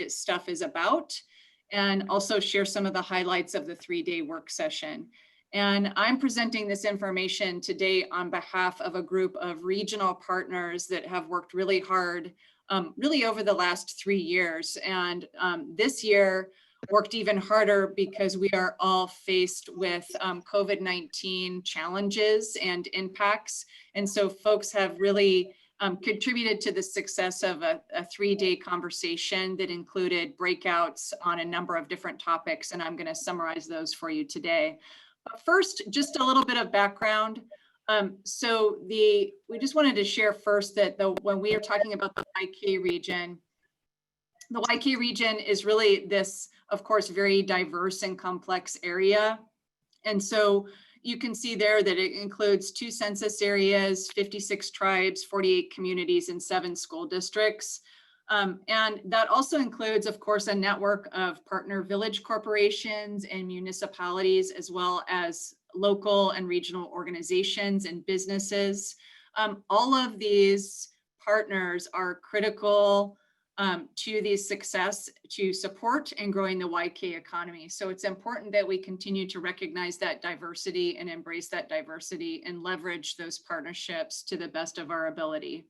stuff is about, and also share some of the highlights of the 3-day work session. And I'm presenting this information today on behalf of a group of regional partners that have worked really hard, really over the last 3 years. And this year worked even harder because we are all faced with COVID-19 challenges and impacts. And so folks have really contributed to the success of a 3-day conversation that included breakouts on a number of different topics. And I'm going to summarize those for you today. But first, just a little bit of background. We just wanted to share first that when we are talking about the YK region is really this, of course, very diverse and complex area. And so you can see there that it includes 2 census areas, 56 tribes, 48 communities, and 7 school districts. And that also includes, of course, a network of partner village corporations and municipalities, as well as local and regional organizations and businesses. All of these partners are critical to the success to support and growing the YK economy. So it's important that we continue to recognize that diversity and embrace that diversity and leverage those partnerships to the best of our ability.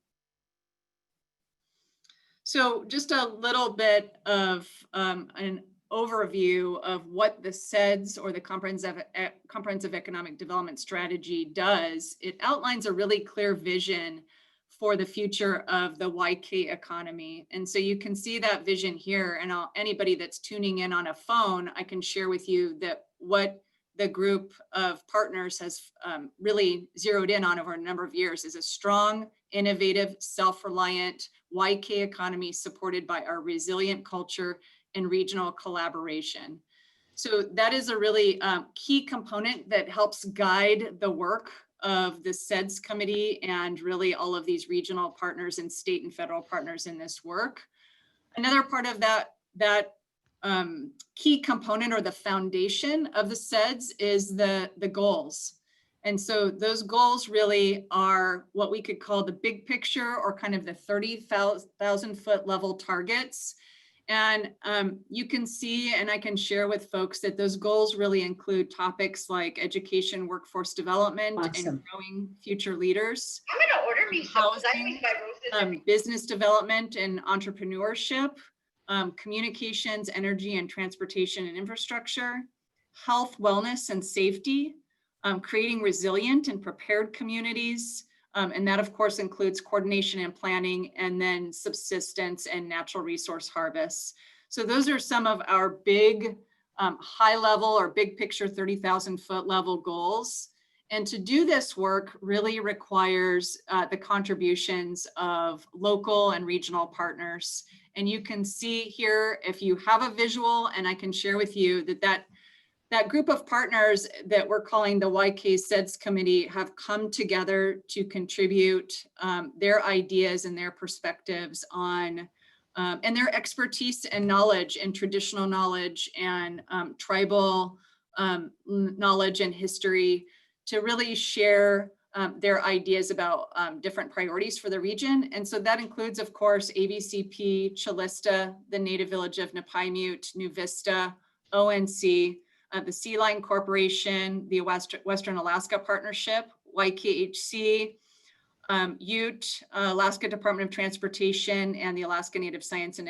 So just a little bit of an overview of what the CEDS, or the Comprehensive Economic Development Strategy, does. It outlines a really clear vision for the future of the YK economy. And so you can see that vision here, and anybody that's tuning in on a phone, I can share with you that what the group of partners has really zeroed in on over a number of years is a strong, innovative, self-reliant YK economy supported by our resilient culture and regional collaboration. So that is a really key component that helps guide the work of the CEDS committee and really all of these regional partners and state and federal partners in this work. Another part of that key component, or the foundation of the CEDS, is the goals. And so those goals really are what we could call the big picture, or kind of the 30,000 foot level targets. And you can see, and I can share with folks, that those goals really include topics like education, workforce development, and growing future leaders. I'm going to order me housing, business development and entrepreneurship, communications, energy and transportation and infrastructure, health, wellness and safety, creating resilient and prepared communities. And that, of course, includes coordination and planning, and then subsistence and natural resource harvests. So those are some of our big high level or big picture 30,000 foot level goals. And to do this work really requires the contributions of local and regional partners. And you can see here, if you have a visual, and I can share with you that group of partners that we're calling the YK CEDS Committee have come together to contribute their ideas and their perspectives on, and their expertise and knowledge and traditional knowledge and tribal knowledge and history, to really share their ideas about different priorities for the region. And so that includes, of course, ABCP, Chalista, the Native Village of Napaimute, New Vista, ONC, the Sea Line Corporation, the Western Alaska Partnership, YKHC, Ute, Alaska Department of Transportation, and the Alaska Native Science and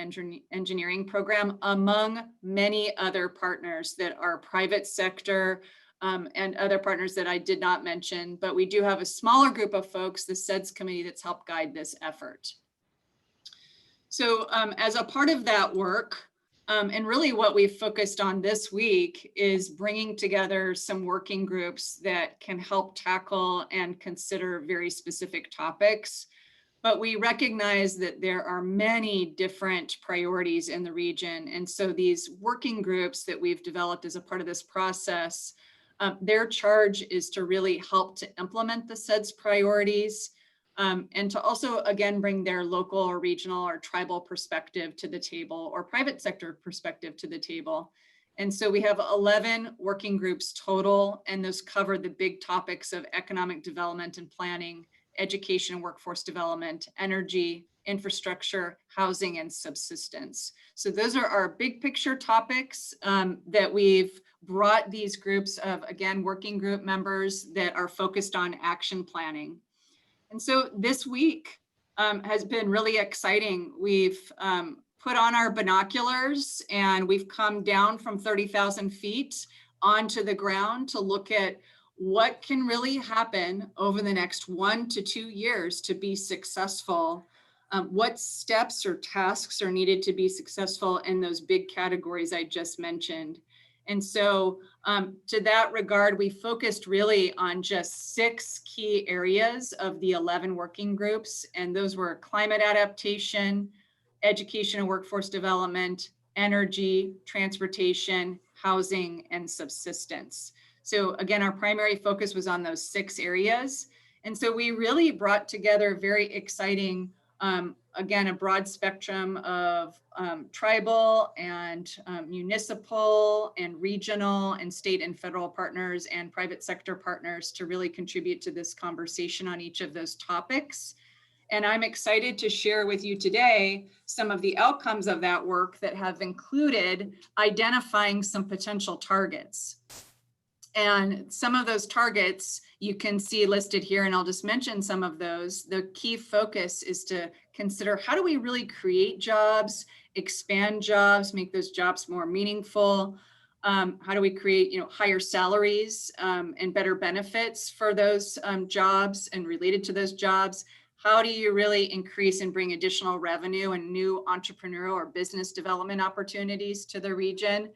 Engineering Program, among many other partners that are private sector and other partners that I did not mention. But we do have a smaller group of folks, the CEDS Committee, that's helped guide this effort. So as a part of that work, and really what we've focused on this week is bringing together some working groups that can help tackle and consider very specific topics. But we recognize that there are many different priorities in the region. And so these working groups that we've developed as a part of this process, their charge is to really help to implement the CEDS priorities, and to also, again, bring their local or regional or tribal perspective to the table, or private sector perspective to the table. And so we have 11 working groups total, and those cover the big topics of economic development and planning, education and workforce development, energy, infrastructure, housing, and subsistence. So those are our big picture topics that we've brought these groups of, again, working group members that are focused on action planning. And so this week has been really exciting. We've put on our binoculars and we've come down from 30,000 feet onto the ground to look at what can really happen over the next 1 to 2 years to be successful. What steps or tasks are needed to be successful in those big categories I just mentioned. And so to that regard, we focused really on just 6 key areas of the 11 working groups. And those were climate adaptation, education and workforce development, energy, transportation, housing, and subsistence. So again, our primary focus was on those 6 areas. And so we really brought together very exciting, again, a broad spectrum of tribal and municipal and regional and state and federal partners and private sector partners to really contribute to this conversation on each of those topics. And I'm excited to share with you today some of the outcomes of that work that have included identifying some potential targets. And some of those targets you can see listed here, and I'll just mention some of those. The key focus is to consider how do we really create jobs, expand jobs, make those jobs more meaningful? How do we create, higher salaries and better benefits for those jobs and related to those jobs? How do you really increase and bring additional revenue and new entrepreneurial or business development opportunities to the region?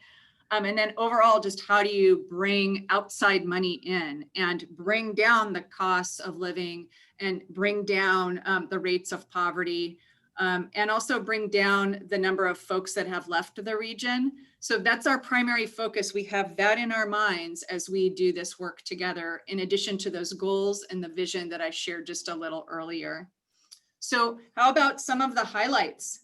And then overall, just how do you bring outside money in and bring down the costs of living and bring down the rates of poverty and also bring down the number of folks that have left the region. So that's our primary focus. We have that in our minds as we do this work together, in addition to those goals and the vision that I shared just a little earlier. So how about some of the highlights?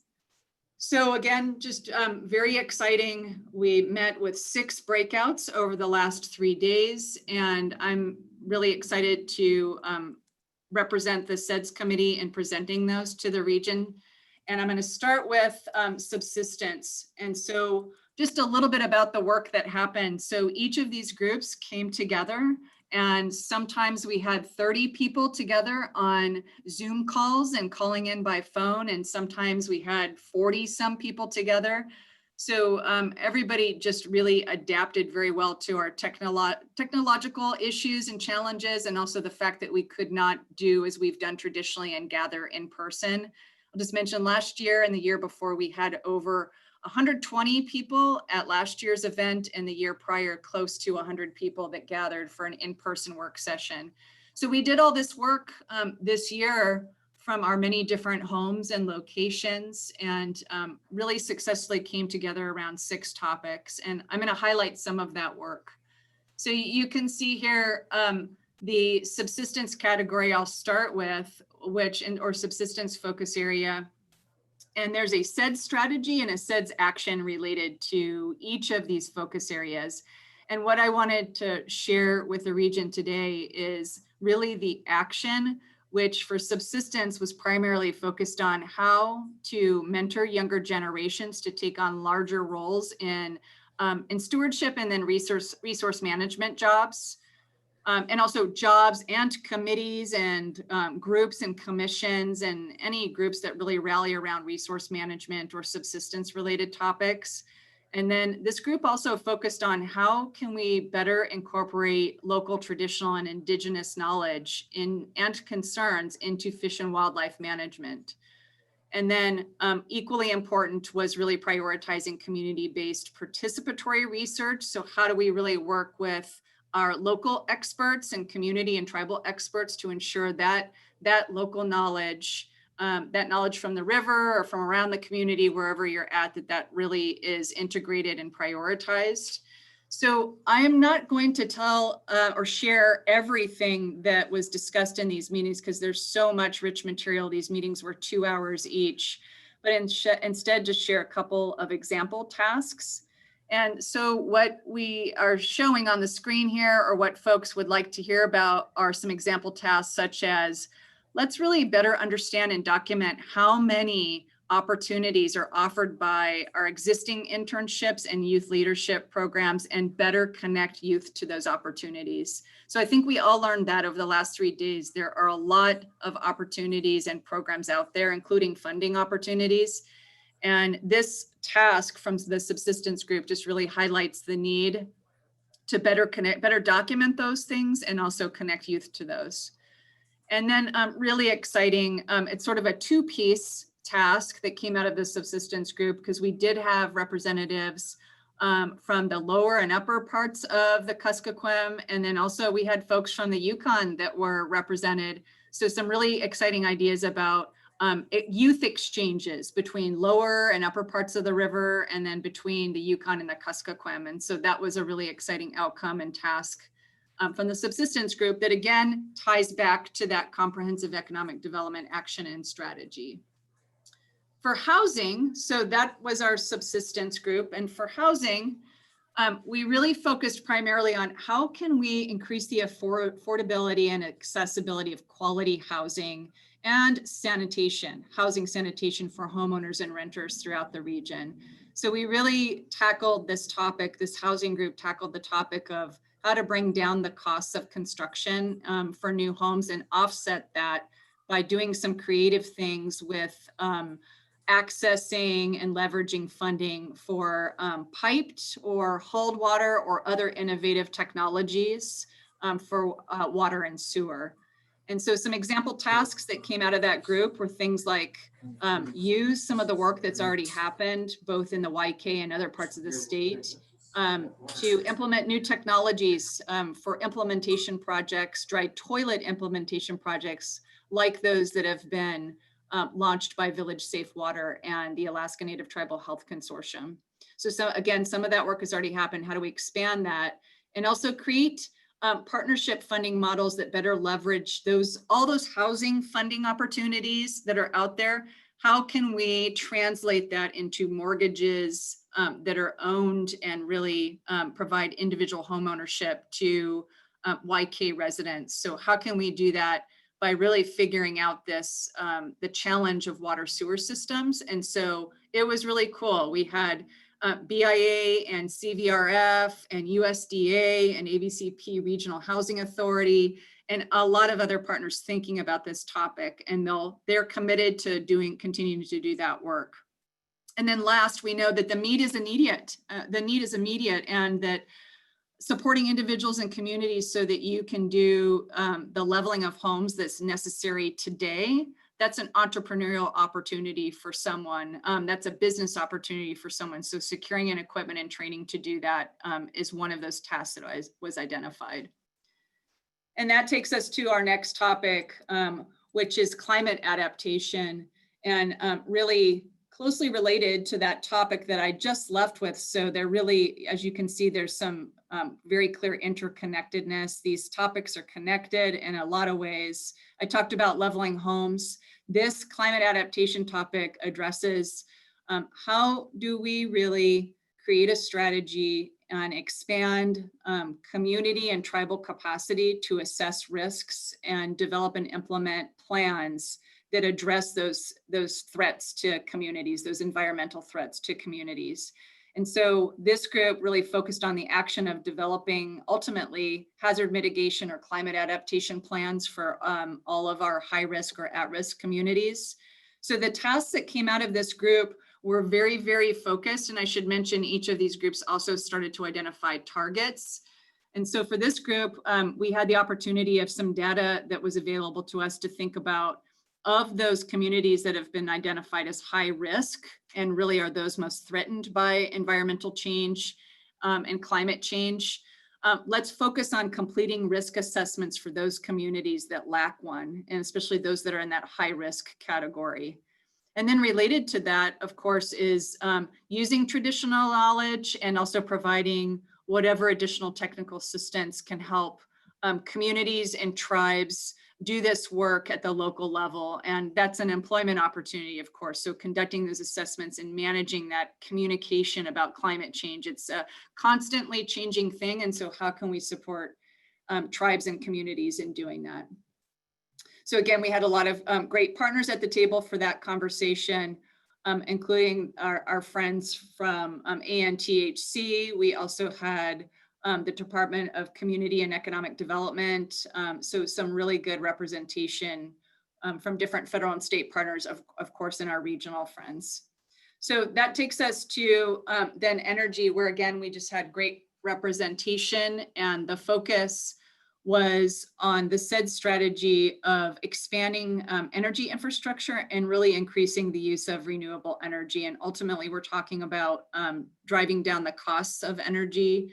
So again, just very exciting. We met with 6 breakouts over the last 3 days, and I'm really excited to represent the CEDS committee in presenting those to the region. And I'm going to start with subsistence. And so just a little bit about the work that happened. So each of these groups came together, and sometimes we had 30 people together on Zoom calls and calling in by phone. And sometimes we had 40 some people together. So everybody just really adapted very well to our technological issues and challenges, and also the fact that we could not do as we've done traditionally and gather in person. I'll just mention last year and the year before we had over 120 people at last year's event, and the year prior, close to 100 people that gathered for an in-person work session. So we did all this work this year from our many different homes and locations, and really successfully came together around 6 topics. And I'm going to highlight some of that work. So you can see here the subsistence category I'll start with, or subsistence focus area. And there's a CEDS strategy and a CEDS action related to each of these focus areas. And what I wanted to share with the region today is really the action, which for subsistence was primarily focused on how to mentor younger generations to take on larger roles in stewardship and then resource management jobs. And also jobs and committees and groups and commissions and any groups that really rally around resource management or subsistence related topics. And then this group also focused on how can we better incorporate local, traditional, and indigenous knowledge and concerns into fish and wildlife management. And then equally important was really prioritizing community-based participatory research. So how do we really work with our local experts and community and tribal experts to ensure that that local knowledge, that knowledge from the river or from around the community, wherever you're at, that really is integrated and prioritized. So I am not going to tell or share everything that was discussed in these meetings because there's so much rich material. These meetings were 2 hours each, but instead just share a couple of example tasks. And so what we are showing on the screen here, or what folks would like to hear about, are some example tasks such as let's really better understand and document how many opportunities are offered by our existing internships and youth leadership programs and better connect youth to those opportunities. So I think we all learned that over the last 3 days. There are a lot of opportunities and programs out there, including funding opportunities. And this task from the subsistence group just really highlights the need to better connect, better document those things and also connect youth to those. And then really exciting, it's sort of a 2-piece task that came out of the subsistence group, because we did have representatives from the lower and upper parts of the Kuskokwim. And then also we had folks from the Yukon that were represented. So some really exciting ideas about youth exchanges between lower and upper parts of the river, and then between the Yukon and the Kuskokwim. And so that was a really exciting outcome and task from the subsistence group that again ties back to that comprehensive economic development action and strategy. For housing, so that was our subsistence group. And for housing, we really focused primarily on how can we increase the affordability and accessibility of quality housing and sanitation, housing sanitation for homeowners and renters throughout the region. So we really tackled this topic, this housing group tackled the topic of how to bring down the costs of construction for new homes and offset that by doing some creative things with accessing and leveraging funding for piped or hauled water or other innovative technologies for water and sewer. And so some example tasks that came out of that group were things like use some of the work that's already happened, both in the YK and other parts of the state, to implement new technologies for implementation projects, dry toilet implementation projects like those that have been launched by Village Safe Water and the Alaska Native Tribal Health Consortium. So again, some of that work has already happened. How do we expand that? And also create partnership funding models that better leverage all those housing funding opportunities that are out there. How can we translate that into mortgages that are owned and really provide individual home ownership to YK residents? So how can we do that by really figuring out this, the challenge of water sewer systems? And so it was really cool. We had BIA and CVRF and USDA and ABCP Regional Housing Authority and a lot of other partners thinking about this topic, and they're committed to continuing to do that work. And then last, we know that the need is immediate. And that supporting individuals and communities so that you can do the leveling of homes that's necessary today, that's an entrepreneurial opportunity for someone. That's a business opportunity for someone. So securing an equipment and training to do that is one of those tasks that was identified. And that takes us to our next topic, which is climate adaptation, and really closely related to that topic that I just left with. So they're really, as you can see, there's some very clear interconnectedness. These topics are connected in a lot of ways. I talked about leveling homes. This climate adaptation topic addresses how do we really create a strategy and expand community and tribal capacity to assess risks and develop and implement plans that address those threats to communities, those environmental threats to communities. And so this group really focused on the action of developing ultimately hazard mitigation or climate adaptation plans for all of our high risk or at-risk communities. So the tasks that came out of this group were very, very focused. And I should mention each of these groups also started to identify targets. And so for this group, we had the opportunity of some data that was available to us to think about of those communities that have been identified as high risk and really are those most threatened by environmental change and climate change. Let's focus on completing risk assessments for those communities that lack one, and especially those that are in that high risk category. And then related to that, of course, is using traditional knowledge and also providing whatever additional technical assistance can help communities and tribes do this work at the local level. And that's an employment opportunity, of course. So conducting those assessments and managing that communication about climate change, it's a constantly changing thing. And so how can we support tribes and communities in doing that? So again, we had a lot of great partners at the table for that conversation, including our friends from ANTHC. We also had the Department of Community and Economic Development. So some really good representation from different federal and state partners, of course, and our regional friends. So that takes us to then energy, where again, we just had great representation, and the focus was on the CEDS strategy of expanding energy infrastructure and really increasing the use of renewable energy. And ultimately, we're talking about driving down the costs of energy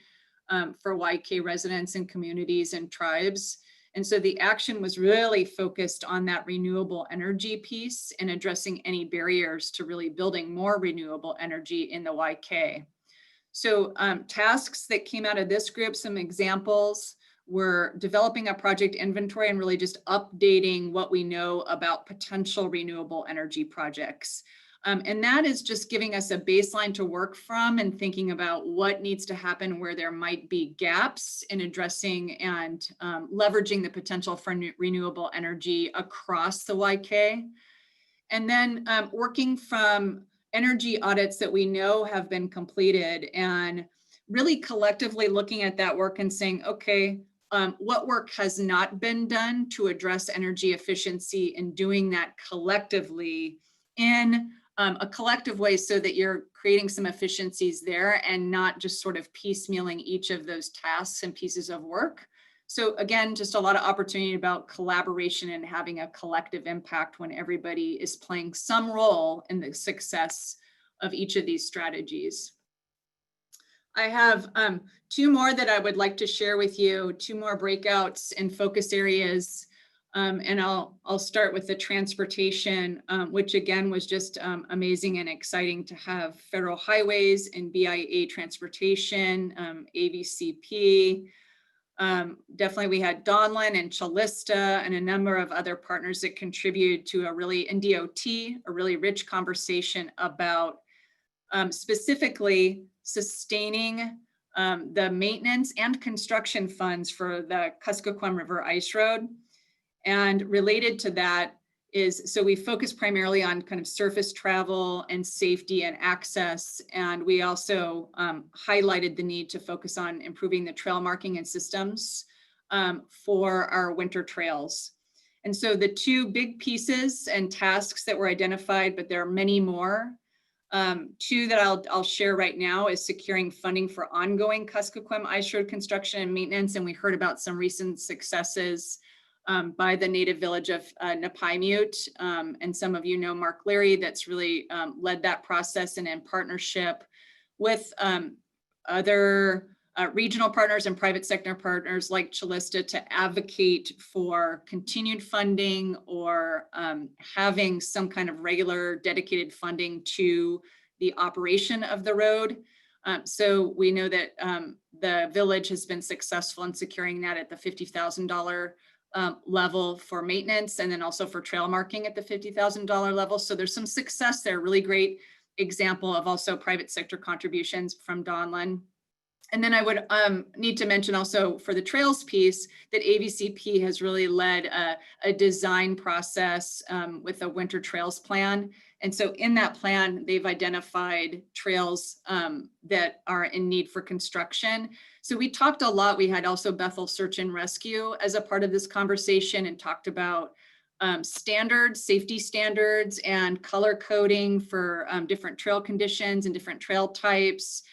for YK residents and communities and tribes. And so the action was really focused on that renewable energy piece and addressing any barriers to really building more renewable energy in the YK. So tasks that came out of this group, some examples, were developing a project inventory and really just updating what we know about potential renewable energy projects. And that is just giving us a baseline to work from and thinking about what needs to happen where there might be gaps in addressing and leveraging the potential for renewable energy across the YK. And then working from energy audits that we know have been completed and really collectively looking at that work and saying, okay, what work has not been done to address energy efficiency, and doing that collectively in a collective way so that you're creating some efficiencies there and not just sort of piecemealing each of those tasks and pieces of work. So again, just a lot of opportunity about collaboration and having a collective impact when everybody is playing some role in the success of each of these strategies. I have two more that I would like to share with you, two more breakouts and focus areas. And I'll start with the transportation, which again was just amazing and exciting to have federal highways and BIA transportation, AVCP. Definitely we had Donlin and Chalista and a number of other partners that contributed to a really, in DOT, a really rich conversation about specifically sustaining the maintenance and construction funds for the Kuskokwim River Ice Road. And related to that is, so we focus primarily on kind of surface travel and safety and access. And we also highlighted the need to focus on improving the trail marking and systems for our winter trails. And so the two big pieces and tasks that were identified, but there are many more. Two that I'll share right now is securing funding for ongoing Kuskokwim Ice Road construction and maintenance. And we heard about some recent successes by the native village of Napaimute. And some of you know Mark Leary, that's really led that process, and in partnership with other regional partners and private sector partners like Chalista to advocate for continued funding or having some kind of regular dedicated funding to the operation of the road. So we know that the village has been successful in securing that at the $50,000 level for maintenance, and then also for trail marking at the $50,000 level. So there's some success there, really great example of also private sector contributions from Donlin. And then I would need to mention also for the trails piece that AVCP has really led a design process with a winter trails plan. And so in that plan, they've identified trails that are in need for construction. So we talked a lot. We had also Bethel Search and Rescue as a part of this conversation and talked about standards, safety standards, and color coding for different trail conditions and different trail types.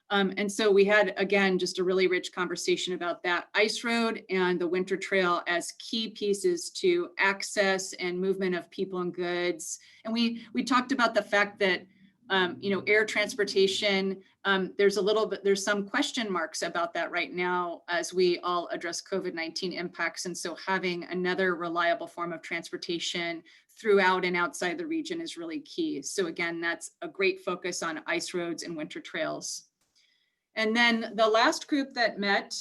And so we had, again, just a really rich conversation about that ice road and the winter trail as key pieces to access and movement of people and goods. And we talked about the fact that, air transportation, there's some question marks about that right now as we all address COVID-19 impacts. And so having another reliable form of transportation throughout and outside the region is really key. So again, that's a great focus on ice roads and winter trails. And then the last group that met,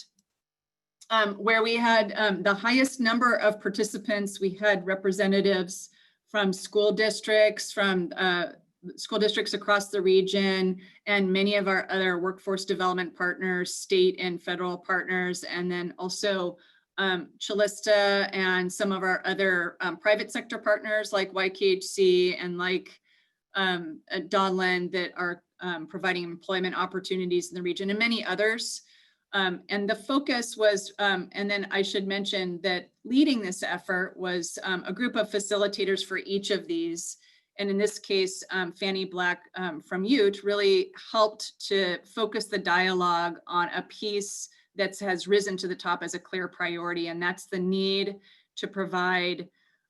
where we had the highest number of participants, we had representatives from school districts across the region, and many of our other workforce development partners, state and federal partners, and then also Chalista and some of our other private sector partners like YKHC and like Donlan that are providing employment opportunities in the region, and many others. And the focus was, and then I should mention that leading this effort was a group of facilitators for each of these. And in this case, Fanny Black from Ute really helped to focus the dialogue on a piece that has risen to the top as a clear priority, and that's the need to provide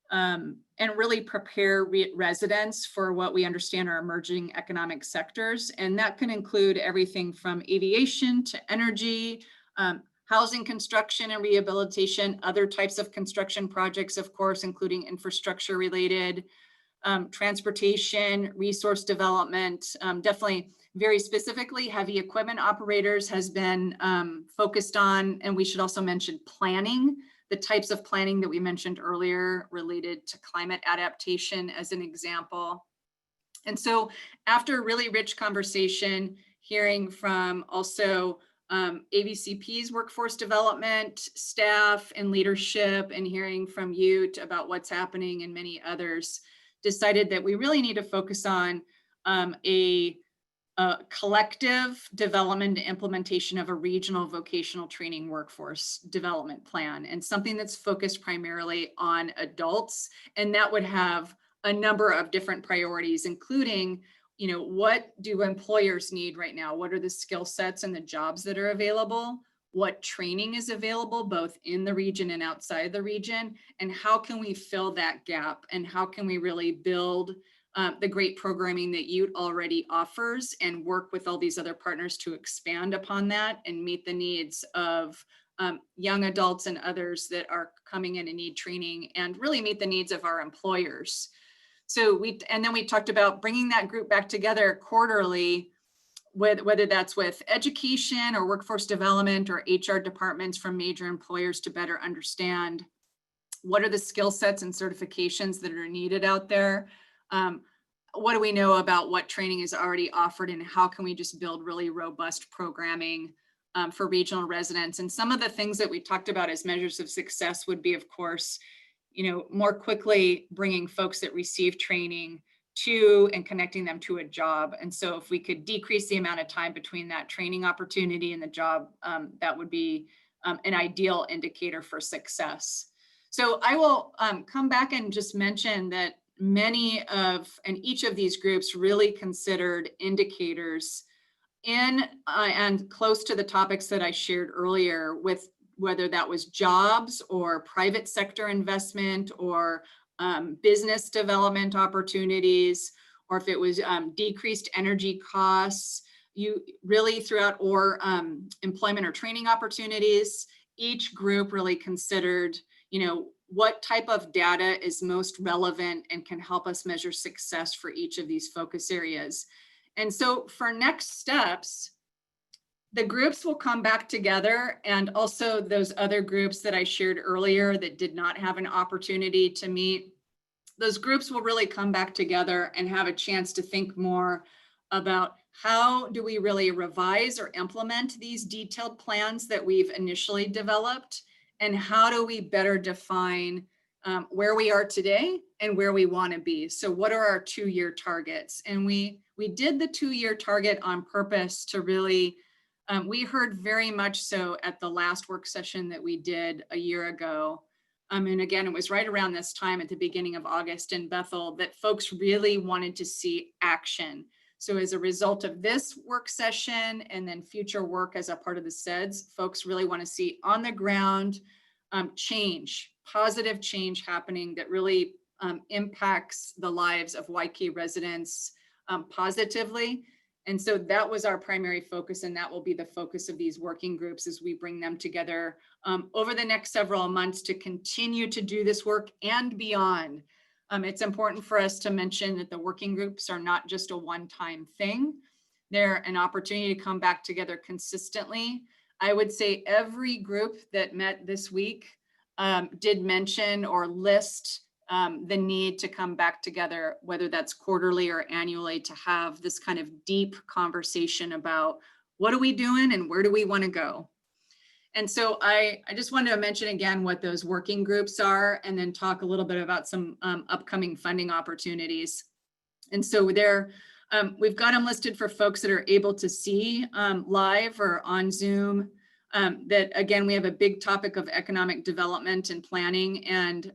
and really prepare residents for what we understand are emerging economic sectors. And that can include everything from aviation to energy, housing construction and rehabilitation, other types of construction projects, of course, including infrastructure related, transportation, resource development, definitely very specifically heavy equipment operators has been focused on, and we should also mention planning, the types of planning that we mentioned earlier related to climate adaptation as an example. And so after a really rich conversation, hearing from also AVCP's workforce development staff and leadership, and hearing from Ute about what's happening and many others, decided that we really need to focus on a collective development and implementation of a regional vocational training workforce development plan, and something that's focused primarily on adults. And that would have a number of different priorities, including, you know, what do employers need right now? What are the skill sets and the jobs that are available? What training is available both in the region and outside the region? And how can we fill that gap? And how can we really build the great programming that Ute already offers and work with all these other partners to expand upon that and meet the needs of young adults and others that are coming in and need training, and really meet the needs of our employers. So then we talked about bringing that group back together quarterly, whether that's with education or workforce development or HR departments from major employers, to better understand what are the skill sets and certifications that are needed out there. What do we know about what training is already offered, and how can we just build really robust programming for regional residents? And some of the things that we talked about as measures of success would be, of course, you know, more quickly bringing folks that receive training to and connecting them to a job. And so if we could decrease the amount of time between that training opportunity and the job, that would be an ideal indicator for success. So I will come back and just mention that many of, and each of these groups really considered indicators in and close to the topics that I shared earlier, with whether that was jobs or private sector investment or business development opportunities, or if it was decreased energy costs, you really throughout, or employment or training opportunities. Each group really considered, you know, what type of data is most relevant and can help us measure success for each of these focus areas. And so for next steps, the groups will come back together, and also those other groups that I shared earlier that did not have an opportunity to meet, those groups will really come back together and have a chance to think more about how do we really revise or implement these detailed plans that we've initially developed, and how do we better define where we are today and where we want to be. So what are our 2-year targets? And we did the 2-year target on purpose to really, we heard very much so at the last work session that we did a year ago. And again, it was right around this time at the beginning of August in Bethel that folks really wanted to see action. So as a result of this work session and then future work as a part of the CEDS, folks really want to see on the ground change, positive change happening that really impacts the lives of YK residents positively. And so that was our primary focus, and that will be the focus of these working groups as we bring them together over the next several months to continue to do this work and beyond. It's important for us to mention that the working groups are not just a one-time thing. They're an opportunity to come back together consistently. I would say every group that met this week did mention or list the need to come back together, whether that's quarterly or annually, to have this kind of deep conversation about what are we doing and where do we want to go. And so I just wanted to mention again what those working groups are, and then talk a little bit about some upcoming funding opportunities. And so there, we've got them listed for folks that are able to see live or on Zoom. That again, we have a big topic of economic development and planning. And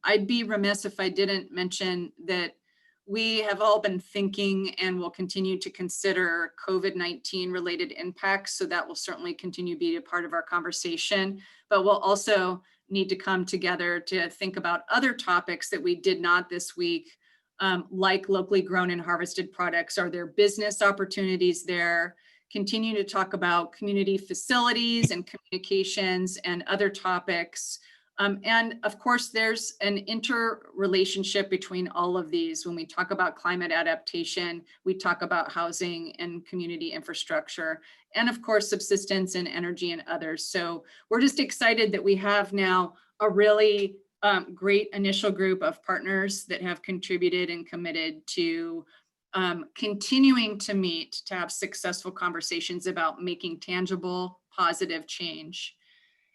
I'd be remiss if I didn't mention that we have all been thinking and will continue to consider COVID-19 related impacts. So that will certainly continue to be a part of our conversation, but we'll also need to come together to think about other topics that we did not this week, like locally grown and harvested products. Are there business opportunities there? Continue to talk about community facilities and communications and other topics. And of course, there's an interrelationship between all of these. When we talk about climate adaptation, we talk about housing and community infrastructure, and of course, subsistence and energy and others. So we're just excited that we have now a really great initial group of partners that have contributed and committed to continuing to meet, to have successful conversations about making tangible, positive change.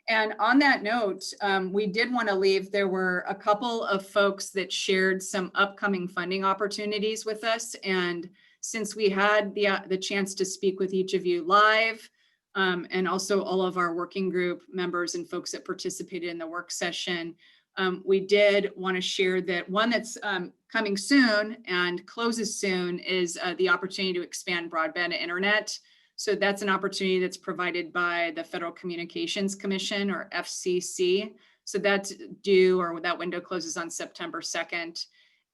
And on that note, we did want to leave, there were a couple of folks that shared some upcoming funding opportunities with us. And since we had the chance to speak with each of you live, and also all of our working group members and folks that participated in the work session, we did want to share that one that's coming soon and closes soon is the opportunity to expand broadband internet. So that's an opportunity that's provided by the Federal Communications Commission, or FCC. So that's due, or that window closes on September 2nd.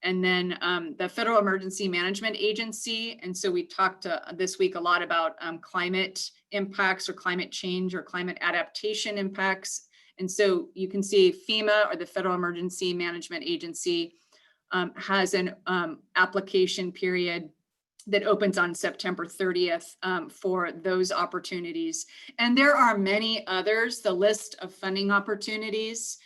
And then the Federal Emergency Management Agency. And so we talked this week a lot about climate impacts, or climate change, or climate adaptation impacts. And so you can see FEMA, or the Federal Emergency Management Agency, has an application period that opens on September 30th for those opportunities. And there are many others, the list of funding opportunities.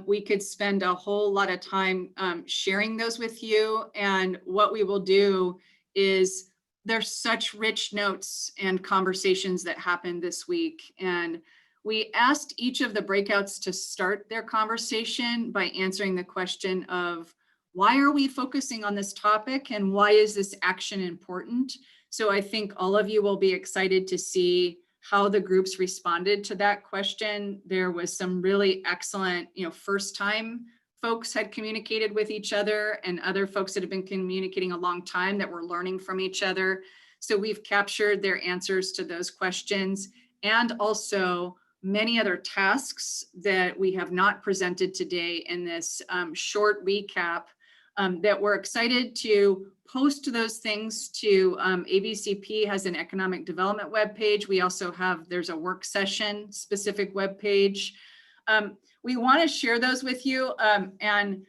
We could spend a whole lot of time sharing those with you. And what we will do is, there's such rich notes and conversations that happened this week. And we asked each of the breakouts to start their conversation by answering the question of, why are we focusing on this topic, and why is this action important? So I think all of you will be excited to see how the groups responded to that question. There was some really excellent, first time folks had communicated with each other, and other folks that have been communicating a long time that were learning from each other. So we've captured their answers to those questions, and also many other tasks that we have not presented today in this short recap. That we're excited to post those things to. ABCP has an economic development webpage. We also have, there's a work session specific webpage. We want to share those with you. And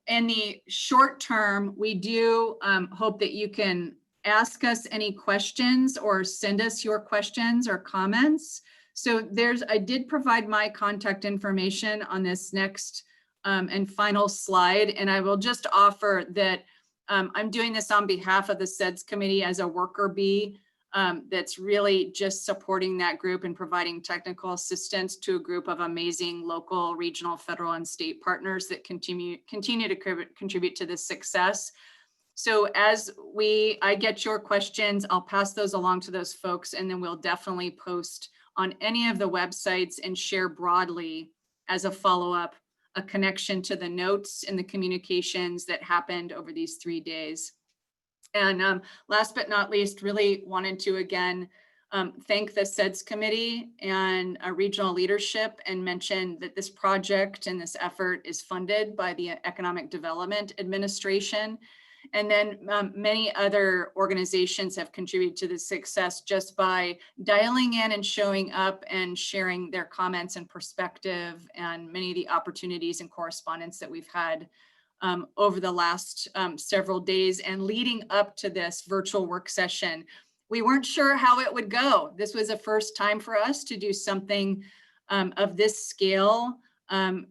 in the short term, we do hope that you can ask us any questions or send us your questions or comments. So I did provide my contact information on this next and final slide. And I will just offer that I'm doing this on behalf of the CEDS committee as a worker bee that's really just supporting that group and providing technical assistance to a group of amazing local, regional, federal, and state partners that continue to contribute to this success. So as I get your questions, I'll pass those along to those folks, and then we'll definitely post on any of the websites and share broadly as a follow-up a connection to the notes and the communications that happened over these 3 days. And last but not least, really wanted to again thank the CEDS committee and regional leadership, and mention that this project and this effort is funded by the Economic Development Administration. And then many other organizations have contributed to the success just by dialing in and showing up and sharing their comments and perspective, and many of the opportunities and correspondence that we've had over the last several days and leading up to this virtual work session. We weren't sure how it would go. This was a first time for us to do something of this scale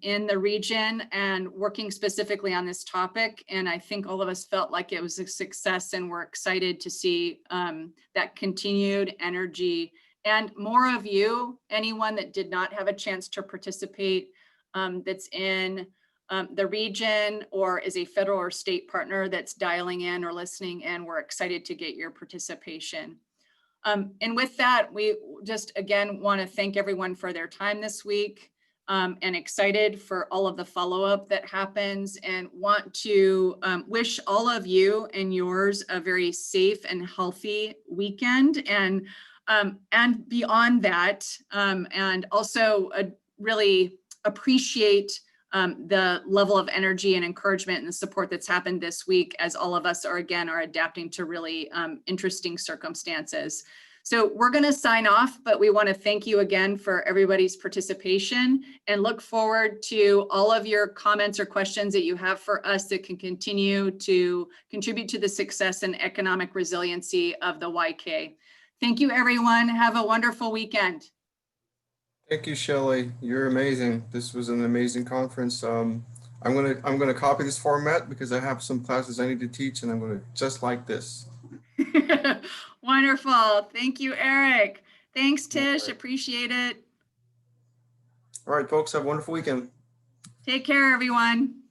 in the region and working specifically on this topic. And I think all of us felt like it was a success, and we're excited to see that continued energy And more of you, anyone that did not have a chance to participate, that's in the region or is a federal or state partner that's dialing in or listening in, we're excited to get your participation. And with that, we just again want to thank everyone for their time this week, and excited for all of the follow-up that happens, and want to wish all of you and yours a very safe and healthy weekend, and beyond that, and also really appreciate the level of energy and encouragement and the support that's happened this week, as all of us are adapting to really interesting circumstances. So we're going to sign off, but we want to thank you again for everybody's participation, and look forward to all of your comments or questions that you have for us that can continue to contribute to the success and economic resiliency of the YK. Thank you, everyone. Have a wonderful weekend. Thank you, Shelley. You're amazing. This was an amazing conference. I'm gonna copy this format because I have some classes I need to teach, and I'm gonna just like this. Wonderful. Thank you, Eric. Thanks, Tish. Appreciate it. All right, folks. Have a wonderful weekend. Take care, everyone.